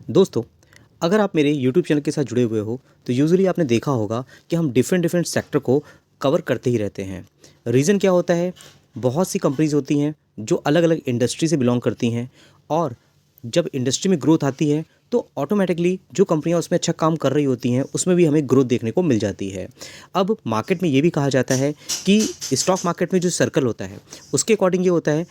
दोस्तों, अगर आप मेरे यूट्यूब चैनल के साथ जुड़े हुए हो तो यूजुअली आपने देखा होगा कि हम डिफरेंट डिफरेंट सेक्टर को कवर करते ही रहते हैं। रीज़न क्या होता है? बहुत सी कंपनीज होती हैं जो अलग अलग इंडस्ट्री से बिलोंग करती हैं, और जब इंडस्ट्री में ग्रोथ आती है तो ऑटोमेटिकली जो कंपनियां उसमें अच्छा काम कर रही होती हैं उसमें भी हमें ग्रोथ देखने को मिल जाती है। अब मार्केट में ये भी कहा जाता है कि स्टॉक मार्केट में जो सर्कल होता है उसके अकॉर्डिंग ये होता है,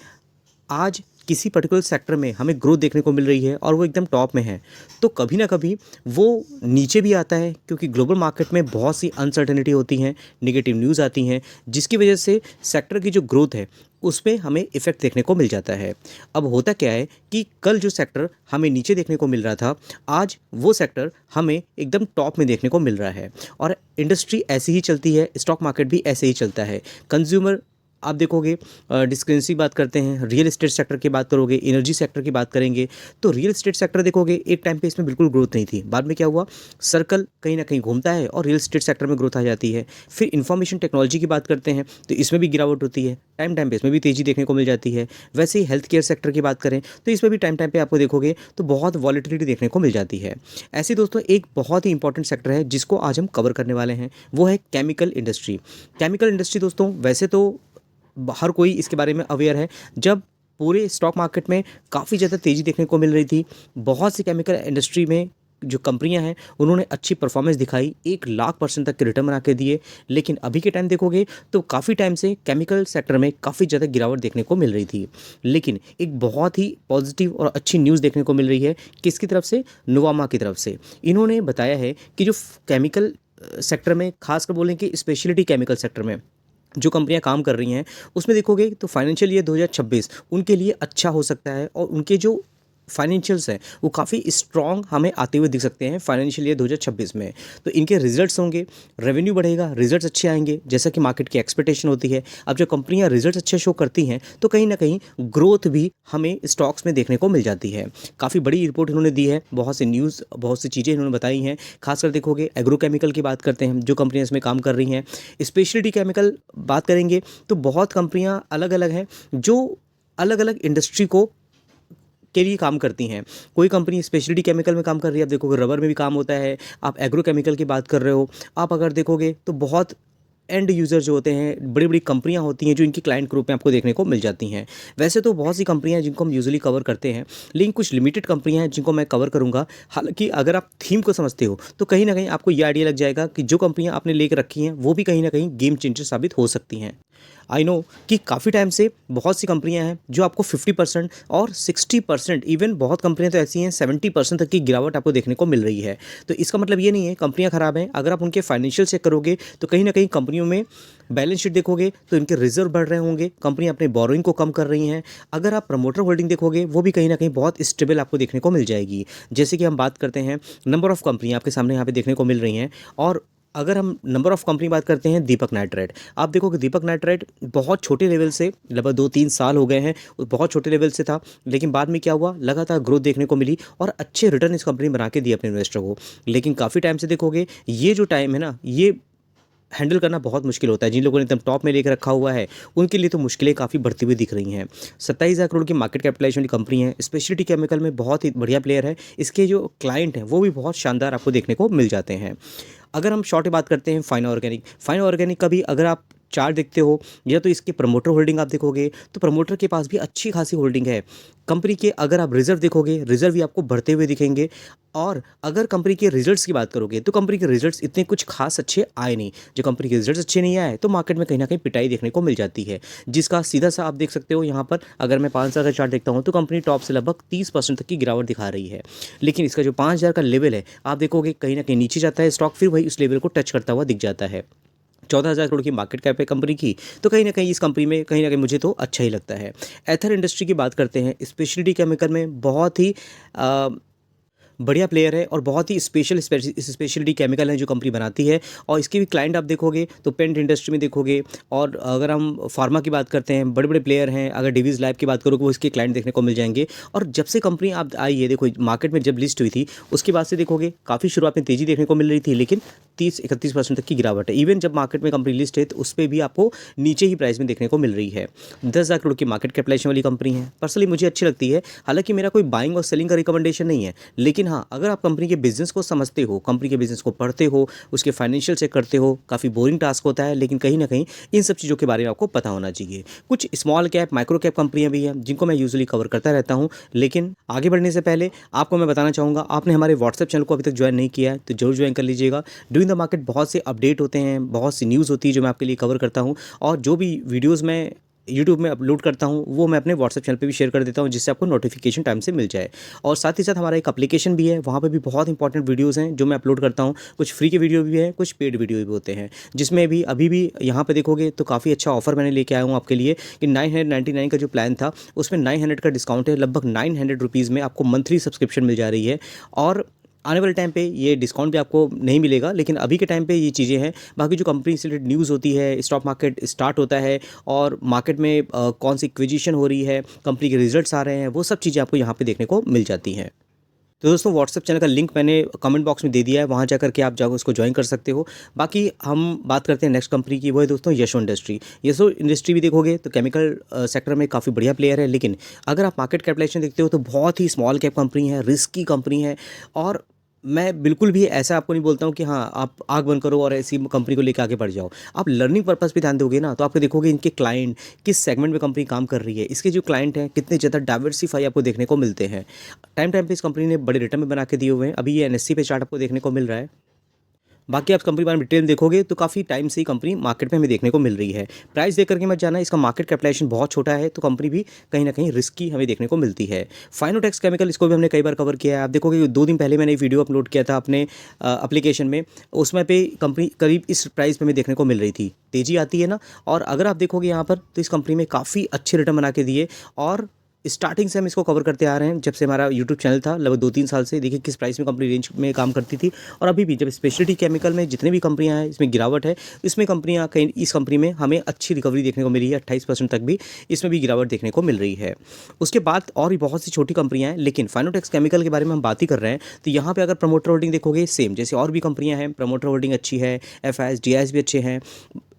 आज किसी पर्टिकुलर सेक्टर में हमें ग्रोथ देखने को मिल रही है और वो एकदम टॉप में है, तो कभी ना कभी वो नीचे भी आता है क्योंकि ग्लोबल मार्केट में बहुत सी अनसर्टेनिटी होती हैं, नेगेटिव न्यूज़ आती हैं, जिसकी वजह से सेक्टर की जो ग्रोथ है उसमें हमें इफ़ेक्ट देखने को मिल जाता है। अब होता क्या है कि कल जो सेक्टर हमें नीचे देखने को मिल रहा था, आज वो सेक्टर हमें एकदम टॉप में देखने को मिल रहा है। और इंडस्ट्री ऐसी ही चलती है, स्टॉक मार्केट भी ऐसे ही चलता है। कंज्यूमर आप देखोगे, डिस्क्रिपेंसी बात करते हैं, रियल एस्टेट सेक्टर की बात करोगे, एनर्जी सेक्टर की बात करेंगे, तो रियल एस्टेट सेक्टर देखोगे एक टाइम पे इसमें बिल्कुल ग्रोथ नहीं थी। बाद में क्या हुआ, सर्कल कहीं ना कहीं घूमता है और रियल एस्टेट सेक्टर में ग्रोथ आ जाती है। फिर इंफॉर्मेशन टेक्नोलॉजी की बात करते हैं तो इसमें भी गिरावट होती है, टाइम टाइम पे इसमें भी तेज़ी देखने को मिल जाती है। वैसे ही हेल्थ केयर सेक्टर की बात करें तो इसमें भी टाइम टाइम पे आपको देखोगे तो बहुत वॉलीटिलिटी देखने को मिल जाती है। ऐसे दोस्तों एक बहुत ही इंपॉर्टेंट सेक्टर है जिसको आज हम कवर करने वाले हैं, वो है केमिकल इंडस्ट्री। केमिकल इंडस्ट्री दोस्तों वैसे तो हर कोई इसके बारे में अवेयर है। जब पूरे स्टॉक मार्केट में काफ़ी ज़्यादा तेज़ी देखने को मिल रही थी, बहुत सी केमिकल इंडस्ट्री में जो कंपनियां हैं उन्होंने अच्छी परफॉर्मेंस दिखाई, 1,00,000% तक के रिटर्न बना के दिए। लेकिन अभी के टाइम देखोगे तो काफ़ी टाइम से केमिकल सेक्टर में काफ़ी ज़्यादा गिरावट देखने को मिल रही थी। लेकिन एक बहुत ही पॉजिटिव और अच्छी न्यूज़ देखने को मिल रही है, किसकी तरफ से? नुवामा की तरफ से। इन्होंने बताया है कि जो केमिकल सेक्टर में, खासकर बोलें कि स्पेशलिटी केमिकल सेक्टर में जो कंपनियां काम कर रही हैं, उसमें देखोगे तो फाइनेंशियल ईयर 2026 उनके लिए अच्छा हो सकता है, और उनके जो फाइनेंशियल्स हैं वो काफ़ी स्ट्रॉन्ग हमें आते हुए दिख सकते हैं फाइनेंशियल ईयर 2026 में। तो इनके रिजल्ट्स होंगे, रेवेन्यू बढ़ेगा, रिजल्ट्स अच्छे आएंगे जैसा कि मार्केट की एक्सपेक्टेशन होती है। अब जब कंपनियां रिजल्ट्स अच्छे शो करती हैं तो कहीं ना कहीं ग्रोथ भी हमें स्टॉक्स में देखने को मिल जाती है। काफ़ी बड़ी रिपोर्ट इन्होंने दी है, बहुत सी न्यूज़, बहुत सी चीज़ें इन्होंने बताई हैं। खासकर देखोगे एग्रोकेमिकल की बात करते हैं, जो कंपनियां इसमें काम कर रही हैं। स्पेशलिटी केमिकल बात करेंगे तो बहुत कंपनियां अलग अलग हैं जो अलग अलग इंडस्ट्री को के लिए काम करती हैं। कोई कंपनी स्पेशलिटी केमिकल में काम कर रही है, आप देखोगे रबर में भी काम होता है। आप एग्रो केमिकल की बात कर रहे हो, आप अगर देखोगे तो बहुत एंड यूज़र जो होते हैं, बड़ी बड़ी कंपनियां होती हैं जो इनकी क्लाइंट ग्रुप में आपको देखने को मिल जाती हैं। वैसे तो बहुत सी कंपनियां हैं जिनको हम यूजुअली कवर करते हैं, लेकिन कुछ लिमिटेड कंपनियां हैं जिनको मैं कवर करूंगा। हालांकि अगर आप थीम को समझते हो तो कहीं ना कहीं आपको ये आइडिया लग जाएगा कि जो कंपनियां आपने लेकर रखी हैं वो भी कहीं ना कहीं गेम चेंजर साबित हो सकती हैं। आई नो कि काफ़ी टाइम से बहुत सी कंपनियां हैं जो आपको 50% और 60%, इवन बहुत कंपनियां तो ऐसी हैं 70% तक की गिरावट आपको देखने को मिल रही है। तो इसका मतलब ये नहीं है कंपनियां ख़राब हैं। अगर आप उनके फाइनेंशियल चेक करोगे तो कहीं ना कहीं कंपनियों में बैलेंस शीट देखोगे तो इनके रिजर्व बढ़ रहे होंगे, कंपनी अपने बोरोइंग को कम कर रही हैं। अगर आप प्रमोटर होल्डिंग देखोगे वो भी कहीं ना कहीं बहुत स्टेबल आपको देखने को मिल जाएगी। जैसे कि हम बात करते हैं, नंबर ऑफ़ कंपनी आपके सामने यहाँ पे देखने को मिल रही हैं। और अगर हम नंबर ऑफ़ कंपनी बात करते हैं, दीपक नाइट्राइट, आप देखोगे दीपक नाइट्राइट बहुत छोटे लेवल से, लगभग 2-3 साल हो गए हैं, वो बहुत छोटे लेवल से था। लेकिन बाद में क्या हुआ, लगातार ग्रोथ देखने को मिली और अच्छे रिटर्न इस कंपनी बना के दिए अपने इन्वेस्टर को। लेकिन काफ़ी टाइम से देखोगे ये जो टाइम है ना, ये हैंडल करना बहुत मुश्किल होता है। जिन लोगों ने एकदम टॉप में लेकर रखा हुआ है उनके लिए तो मुश्किलें काफ़ी बढ़ती हुई दिख रही हैं। 27,000 करोड़ की मार्केट कैपिटलाइजेशन वाली कंपनी है, स्पेशलिटी केमिकल में बहुत ही बढ़िया प्लेयर है। इसके जो क्लाइंट हैं वो भी बहुत शानदार आपको देखने को मिल जाते हैं। अगर हम शॉर्ट बात करते हैं फाइना ऑर्गेनिक, फाइना ऑर्गेनिक का भी अगर आप चार्ट देखते हो या तो इसके प्रमोटर होल्डिंग आप देखोगे तो प्रमोटर के पास भी अच्छी खासी होल्डिंग है कंपनी के। अगर आप रिजर्व देखोगे, रिजर्व भी आपको बढ़ते हुए दिखेंगे। और अगर कंपनी के रिजल्ट्स की बात करोगे तो कंपनी के रिजल्ट्स इतने कुछ खास अच्छे आए नहीं। जो कंपनी के रिजल्ट्स अच्छे नहीं आए तो मार्केट में कहीं ना कहीं पिटाई देखने को मिल जाती है, जिसका सीधा सा आप देख सकते हो यहाँ पर। अगर मैं 5 साल का चार्ट देखता हूँ तो कंपनी टॉप से लगभग 30% तक की गिरावट दिखा रही है। लेकिन इसका जो 5,000 का लेवल है आप देखोगे कहीं ना कहीं नीचे जाता है स्टॉक, फिर वही उस लेवल को टच करता हुआ दिख जाता है। 14,000 करोड़ की मार्केट कैप है कंपनी की, तो कहीं ना कहीं इस कंपनी में कहीं ना कहीं मुझे तो अच्छा ही लगता है। एथर इंडस्ट्री की बात करते हैं, स्पेशलिटी केमिकल में बहुत ही बढ़िया प्लेयर है और बहुत ही स्पेशलिटी केमिकल है जो कंपनी बनाती है। और इसके भी क्लाइंट आप देखोगे तो पेंट इंडस्ट्री में देखोगे। और अगर हम फार्मा की बात करते हैं, बड़े बड़े प्लेयर हैं। अगर डिवीज़ लैब की बात करोगे वो इसके क्लाइंट देखने को मिल जाएंगे। और जब से कंपनी आप आई है, देखो मार्केट में जब लिस्ट हुई थी उसके बाद से देखोगे काफ़ी शुरुआत में तेज़ी देखने को मिल रही थी, लेकिन 30-31% तक की गिरावट है। इवन जब मार्केट में कंपनी लिस्ट है तो उस पर भी आपको नीचे ही प्राइस में देखने को मिल रही है। 10,000 करोड़ की मार्केट कैपिटलाइजेशन वाली कंपनी है, पर्सनली मुझे अच्छी लगती है। हालांकि मेरा कोई बाइंग और सेलिंग का रिकमेंडेशन नहीं है, लेकिन हाँ, अगर आप कंपनी के बिज़नेस को समझते हो, कंपनी के बिज़नेस को पढ़ते हो, उसके फाइनेंशियल चेक करते हो, काफ़ी बोरिंग टास्क होता है, लेकिन कहीं न कहीं इन सब चीज़ों के बारे में आपको पता होना चाहिए। कुछ स्मॉल कैप, माइक्रो कैप कंपनियाँ भी हैं, जिनको मैं यूजुअली कवर करता रहता हूँ। लेकिन आगे बढ़ने से पहले आपको मैं बताना चाहूँगा, आपने हमारे व्हाट्सएप चैनल को अभी तक जॉइन नहीं किया है, तो ज़रूर जॉइन कर लीजिएगा। ड्यूरिंग द मार्केट बहुत से अपडेट होते हैं, बहुत सी न्यूज़ होती है जो मैं आपके लिए कवर करता हूँ, और जो भी वीडियोज़ मैं यूट्यूब में अपलोड करता हूँ, वो मैं अपने व्हाट्सएप चैनल पे भी शेयर कर देता हूँ, जिससे आपको नोटिफिकेशन टाइम से मिल जाए। और साथ ही साथ हमारा एक एप्लीकेशन भी है, वहाँ पे भी बहुत इंपॉर्टेंट वीडियोज़ हैं जो मैं अपलोड करता हूँ। कुछ फ्री के वीडियो भी हैं, कुछ पेड वीडियो भी होते हैं, जिसमें भी अभी भी यहाँ पे देखोगे तो काफ़ी अच्छा ऑफर मैंने लेके आया हूँ आपके लिए कि 999 का जो प्लान था, उसमें 900 का डिस्काउंट है। लगभग 900 रुपीज़ में आपको मंथली सब्सक्रिप्शन मिल जा रही है। और आने वाले टाइम पे ये डिस्काउंट भी आपको नहीं मिलेगा, लेकिन अभी के टाइम पे ये चीज़ें हैं। बाकी जो कंपनी से रिलेटेड न्यूज़ होती है, स्टॉक मार्केट स्टार्ट होता है और मार्केट में कौन सी एक्विजिशन हो रही है, कंपनी के रिजल्ट्स आ रहे हैं, वो सब चीज़ें आपको यहाँ पे देखने को मिल जाती हैं। तो दोस्तों, व्हाट्सएप चैनल का लिंक मैंने कमेंट बॉक्स में दे दिया है, वहाँ जाकर के आप जाकर उसको ज्वाइन कर सकते हो। बाकी हम बात करते हैं नेक्स्ट कंपनी की, वो है दोस्तों यशो इंडस्ट्री। यशो इंडस्ट्री भी देखोगे तो केमिकल सेक्टर में काफ़ी बढ़िया प्लेयर है, लेकिन अगर आप मार्केट कैपिटलाइजेशन देखते हो तो बहुत ही स्मॉल कैप कंपनी है, रिस्की कंपनी है। और मैं बिल्कुल भी ऐसा आपको नहीं बोलता हूँ कि हाँ, आप आँख बंद करो और ऐसी कंपनी को लेके आगे बढ़ जाओ। आप लर्निंग पर्पज़ पे ध्यान दोगे ना, तो आपको देखोगे इनके क्लाइंट किस सेगमेंट में कंपनी काम कर रही है, इसके जो क्लाइंट हैं कितने ज़्यादा डाइवर्सिफाई आपको देखने को मिलते हैं। टाइम टाइम पे इस कंपनी ने बड़े रिटर्न भी बना के दिए हुए हैं। अभी ये एनएससी पे चार्ट आपको देखने को मिल रहा है। बाकी आप कंपनी के बारे में डिटेल में देखोगे तो काफ़ी टाइम से ही कंपनी मार्केट में हमें देखने को मिल रही है। प्राइस देख करके मत जाना, इसका मार्केट कैपिटलाइजेशन बहुत छोटा है, तो कंपनी भी कहीं न कहीं रिस्की हमें देखने को मिलती है। फाइनोटेक्स केमिकल, इसको भी हमने कई बार कवर किया है। आप देखोगे 2 दिन पहले मैंने एक वीडियो अपलोड किया था अपने एप्लीकेशन में, उसमें पे कंपनी करीब इस प्राइस पे हमें देखने को मिल रही थी। तेज़ी आती है ना, और अगर आप देखोगे यहाँ पर तो इस कंपनी में काफ़ी अच्छे रिटर्न बना के दिए। और स्टार्टिंग से हम इसको कवर करते आ रहे हैं, जब से हमारा यूट्यूब चैनल था, लगभग 2-3 साल से। देखिए किस प्राइस में कंपनी रेंज में काम करती थी, और अभी भी जब स्पेशलिटी केमिकल में जितनी भी कंपनियां हैं इसमें गिरावट है, इसमें कंपनियां कहीं, इस कंपनी में हमें अच्छी रिकवरी देखने को मिली है। 28% तक भी इसमें भी गिरावट देखने को मिल रही है। उसके बाद और भी बहुत सी छोटी कंपनियां हैं, लेकिन फाइनोटेक्स केमिकल के बारे में हम बात ही कर रहे हैं, तो यहाँ पर अगर प्रमोटर होल्डिंग देखोगे, सेम जैसे और भी कंपनियाँ हैं, प्रमोटर होल्डिंग अच्छी है, एफआईएस डीआईएस भी अच्छे हैं।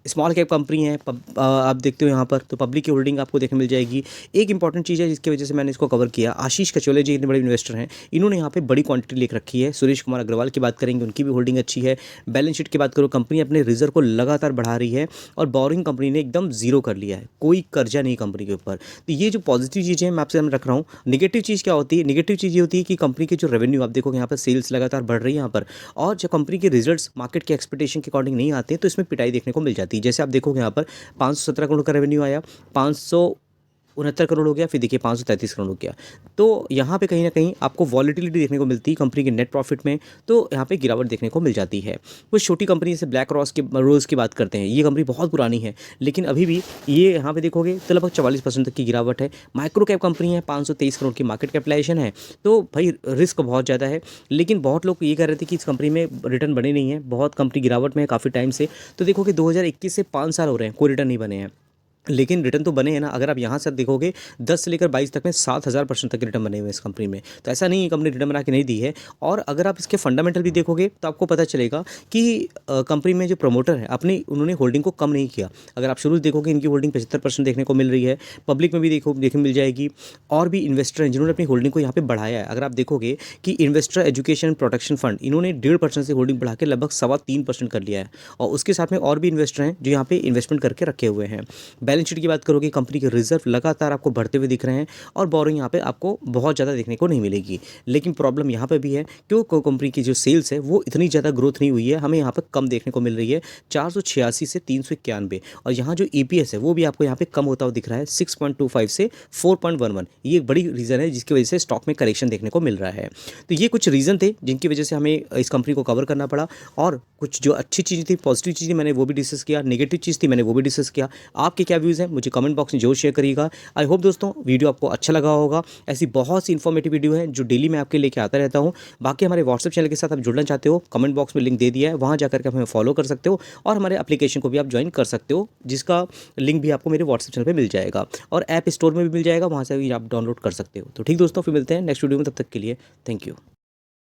स्मॉल कैप कंपनी है, आप देखते हो यहाँ पर तो पब्लिक की होल्डिंग आपको देखने मिल जाएगी। एक इंपॉर्टेंट चीज़ है जिसकी वजह से मैंने इसको कवर किया, आशीष कचोले जी इतने बड़े इन्वेस्टर हैं, इन्होंने यहाँ पे बड़ी क्वांटिटी लेकर रखी है। सुरेश कुमार अग्रवाल की बात करेंगे, उनकी भी होल्डिंग अच्छी है। बैलेंस शीट की बात करो, कंपनी अपने रिजर्व को लगातार बढ़ा रही है, और बोरिंग कंपनी ने एकदम जीरो कर लिया है, कोई कर्जा नहीं कंपनी के ऊपर। तो ये जो पॉजिटिव चीज़ें हैं मैं आपसे रख रहा हूँ। निगेटिव चीज़ क्या होती है? निगेटिव चीज़ ये होती है कि कंपनी के जो रेवेन्यू आप देखोगे यहाँ पर सेल्स लगातार बढ़ रही है यहाँ पर, और जब कंपनी के रिजल्ट्स मार्केट के एक्सपेक्टेशन के अकॉर्डिंग नहीं आते, तो इसमें पिटाई देखने को मिल जाती है। जैसे आप देखोगे यहाँ पर 517 करोड़ का रेवेन्यू आया, 569 करोड़ हो गया, फिर देखिए 533 करोड़ हो गया। तो यहाँ पे कहीं ना कहीं आपको वॉलिटिलिटी देखने को मिलती है कंपनी के नेट प्रॉफिट में, तो यहाँ पे गिरावट देखने को मिल जाती है। कुछ छोटी कंपनी जैसे ब्लैक रोज़ की बात करते हैं, ये कंपनी बहुत पुरानी है, लेकिन अभी भी ये यहाँ पे देखोगे तो लगभग 44% तक की गिरावट है। माइक्रो कैप कंपनी है, 523 करोड़ की मार्केट कैपिटलाइजेशन है, तो भाई रिस्क बहुत ज़्यादा है। लेकिन बहुत लोग ये कह रहे थे कि इस कंपनी में रिटर्न बने नहीं है, बहुत कंपनी गिरावट में है काफ़ी टाइम से। तो देखोगे 2021 से 5 साल हो रहे हैं, कोई रिटर्न नहीं बने हैं, लेकिन रिटर्न तो बने हैं ना। अगर आप यहाँ से देखोगे 10 से लेकर 22 तक में 7000% तक के रिटर्न बने हुए इस कंपनी में, तो ऐसा नहीं है कंपनी रिटर्न बना के नहीं दी है। और अगर आप इसके फंडामेंटल भी देखोगे तो आपको पता चलेगा कि कंपनी में जो प्रमोटर है अपनी, उन्होंने होल्डिंग को कम नहीं किया। अगर आप शुरू से देखोगे इनकी होल्डिंग 75% देखने को मिल रही है, पब्लिक में भी देखने मिल जाएगी। और भी इन्वेस्टर हैं जिन्होंने अपनी होल्डिंग को यहाँ पर बढ़ाया है। अगर आप देखोगे कि इन्वेस्टर एजुकेशन प्रोटेक्शन फंड, इन्होंने 1.5% से होल्डिंग बढ़ा के लगभग 3.25% कर लिया है, और उसके साथ में और भी इन्वेस्टर हैं जो यहाँ पे इन्वेस्टमेंट करके रखे हुए हैं। बैलेंस शीट की बात करोगे, कंपनी के रिजर्व लगातार आपको बढ़ते हुए दिख रहे हैं, और बोरिंग यहाँ पे आपको बहुत ज़्यादा देखने को नहीं मिलेगी। लेकिन प्रॉब्लम यहाँ पे भी है, क्योंकि कंपनी की जो सेल्स है वो इतनी ज़्यादा ग्रोथ नहीं हुई है, हमें यहाँ पर कम देखने को मिल रही है, 486 से 391। और यहाँ जो EPS है वो भी आपको यहाँ पे कम होता हुआ दिख रहा है, 6.25 से 4.11। ये एक बड़ी रीज़न है जिसकी वजह से स्टॉक में करेक्शन देखने को मिल रहा है। तो ये कुछ रीज़न थे जिनकी वजह से हमें इस कंपनी को कवर करना पड़ा। और कुछ जो अच्छी चीज़ थी, पॉजिटिव चीज़ मैंने वो भी डिस्कस किया, नेगेटिव चीज़ थी मैंने वो भी डिस्कस किया। आपके क्या व्यूज़ हैं मुझे कमेंट बॉक्स में जरूर शेयर करिएगा। आई होप दोस्तों वीडियो आपको अच्छा लगा होगा। ऐसी बहुत सी इन्फॉर्मेटिव वीडियो है जो डेली मैं आपके लेके आता रहता हूँ। बाकी हमारे व्हाट्सएप चैनल के साथ आप जुड़ना चाहते हो, कमेंट बॉक्स में लिंक दे दिया है, वहाँ जाकर के आप हमें फॉलो कर सकते हो, और हमारे एप्लीकेशन को भी आप ज्वाइन कर सकते हो, जिसका लिंक भी आपको मेरे व्हाट्सएप चैनल पर मिल जाएगा, और ऐप स्टोर में भी मिल जाएगा, वहाँ से भी आप डाउनलोड कर सकते हो। तो ठीक दोस्तों, फिर मिलते हैं नेक्स्ट वीडियो में, तब तक के लिए थैंक यू।